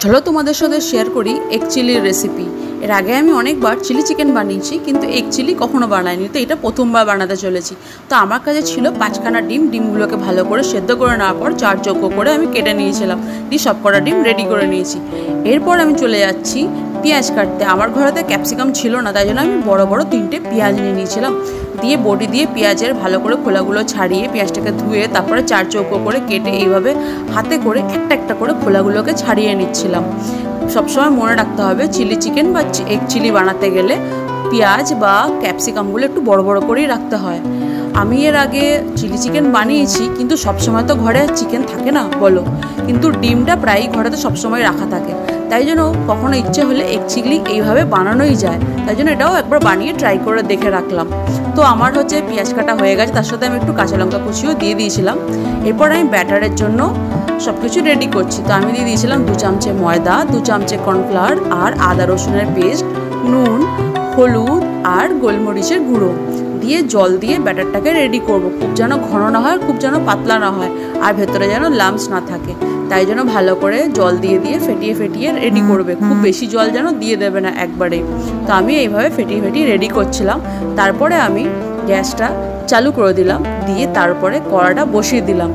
চলো তোমাদের সাথে শেয়ার করি এগ চিলির রেসিপি। এর আগে আমি অনেকবার চিলি চিকেন বানিয়েছি, কিন্তু এগ চিলি কখনো বানাইনি, তো এটা প্রথমবার বানাতে চলেছি। তো আমার কাছে ছিল 5খানা ডিম। ডিমগুলোকে ভালো করে সেদ্ধ করে নেওয়ার পর 4 যোগ্য করে আমি কেটে নিয়েছিলাম, দিয়ে সবকটা ডিম রেডি করে নিয়েছি। এরপর আমি চলে যাচ্ছি পেঁয়াজ কাটতে। আমার ঘরেতে ক্যাপসিকাম ছিল না, তাই জন্য আমি বড় বড় 3টে পেঁয়াজ নিয়ে নিয়েছিলাম। দিয়ে বটি দিয়ে পেঁয়াজের ভালো করে খোলাগুলো ছাড়িয়ে পেঁয়াজটাকে ধুয়ে তারপরে 4 চৌকো করে কেটে এইভাবে হাতে করে একটা একটা করে খোলাগুলোকে ছাড়িয়ে নিচ্ছিলাম। সবসময় মনে রাখতে হবে চিলি চিকেন বা এগ চিলি বানাতে গেলে পেঁয়াজ বা ক্যাপসিকামগুলো একটু বড় বড় করেই রাখতে হয়। আমি এর আগে চিলি চিকেন বানিয়েছি, কিন্তু সবসময় তো ঘরে চিকেন থাকে না বলো, কিন্তু ডিমটা প্রায়ই ঘরেতে সবসময় রাখা থাকে। তাই জন্য কখনো ইচ্ছে হলে এগ চিলি এইভাবে বানানোই যায়, তাই জন্য এটাও একবার বানিয়ে ট্রাই করে দেখে রাখলাম। তো আমার হচ্ছে পেঁয়াজ কাটা হয়ে গেছে, তার সাথে আমি একটু কাঁচা লঙ্কা কুচিও দিয়ে দিয়েছিলাম। এরপর আমি ব্যাটারের জন্য সব কিছু রেডি করছি। তো আমি দিয়ে দিয়েছিলাম 2 চামচে ময়দা, 2 চামচে কর্নফ্লাওয়ার আর আদা রসুনের পেস্ট, নুন, হলুদ আর গোলমরিচের গুঁড়ো দিয়ে জল দিয়ে ব্যাটারটাকে রেডি করব। খুব যেন ঘন না হয়, খুব যেন পাতলা না হয়, আর ভেতরে যেন লাম্পস না থাকে। তাই জন্য ভালো করে জল দিয়ে দিয়ে ফেটিয়ে ফেটিয়ে রেডি করবে। খুব বেশি জল যেন দিয়ে দেবে না একবারে। তো আমি এইভাবে ফেটিয়ে ফেটিয়ে রেডি করছিলাম। তারপরে আমি গ্যাসটা চালু করে দিলাম, দিয়ে তারপরে কড়াটা বসিয়ে দিলাম,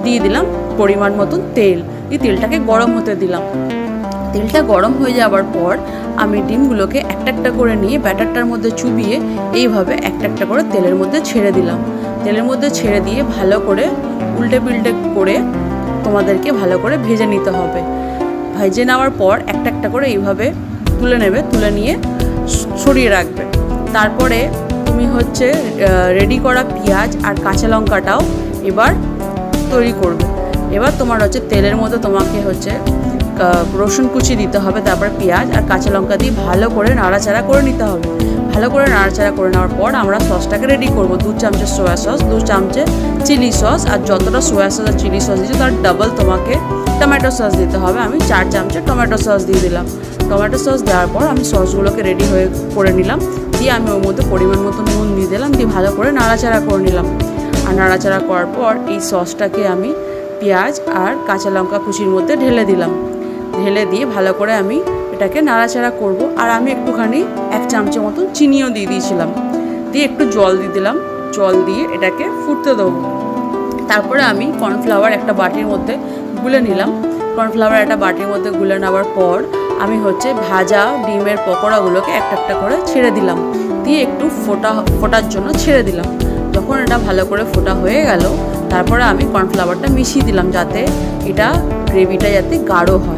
দিয়ে দিলাম পরিমাণ মতন তেল, দিয়ে তেলটাকে গরম হতে দিলাম। তেলটা গরম হয়ে যাওয়ার পর আমি ডিমগুলোকে একটা একটা করে নিয়ে ব্যাটারটার মধ্যে চুবিয়ে এইভাবে একটা একটা করে তেলের মধ্যে ছেড়ে দিলাম। তেলের মধ্যে ছেড়ে দিয়ে ভালো করে উল্টে পিল্টে করে তোমাদেরকে ভালো করে ভেজে নিতে হবে। ভেজে নেওয়ার পর একটা একটা করে এইভাবে তুলে নেবে, তুলে নিয়ে সরিয়ে রাখবে। তারপরে তুমি হচ্ছে রেডি করা পেঁয়াজ আর কাঁচা লঙ্কাটাও এবার তৈরি করবে। এবার তোমার হচ্ছে তেলের মধ্যে তোমাকে হচ্ছে রসুন কুচি দিতে হবে, তারপর পেঁয়াজ আর কাঁচা লঙ্কা দিয়ে ভালো করে নাড়াচাড়া করে নিতে হবে। ভালো করে নাড়াচাড়া করে নেওয়ার পর আমরা সসটাকে রেডি করব। 2 চামচে সোয়া সস, 2 চামচে চিলি সস, আর যতটা সোয়া সস আর চিলি সস দিচ্ছি তার ডাবল তোমাকে টমেটো সস দিতে হবে। আমি 4 চামচে টমেটো সস দিয়ে দিলাম। টমেটো সস দেওয়ার পর আমি সসগুলোকে রেডি করে নিলাম। দিয়ে আমি ওর মধ্যে পরিমাণ মতো নুন দিয়ে দিলাম, দিয়ে ভালো করে নাড়াচাড়া করে নিলাম। আর নাড়াচাড়া করার পর এই সসটাকে আমি পেঁয়াজ আর কাঁচা লঙ্কা কুচির মধ্যে ঢেলে দিলাম। ঢেলে দিয়ে ভালো করে আমি এটাকে নাড়াচাড়া করব। আর আমি একটুখানি 1 চামচের মতন চিনিও দিয়ে দিয়েছিলাম। দিয়ে একটু জল দিয়ে দিলাম, জল দিয়ে এটাকে ফুটতে দেবো। তারপরে আমি কর্নফ্লাওয়ার একটা বাটির মধ্যে গুলে নিলাম। কর্নফ্লাওয়ার একটা বাটির মধ্যে গুলে নেওয়ার পর আমি হচ্ছে ভাজা ডিমের পকোড়াগুলোকে একটা একটা করে ছেড়ে দিলাম, দিয়ে একটু ফোটার জন্য ছেড়ে দিলাম। যখন এটা ভালো করে ফোটা হয়ে গেল, তারপরে আমি কর্নফ্লাওয়ারটা মিশিয়ে দিলাম, যাতে এটা গ্রেভিটা যাতে গাঢ় হয়।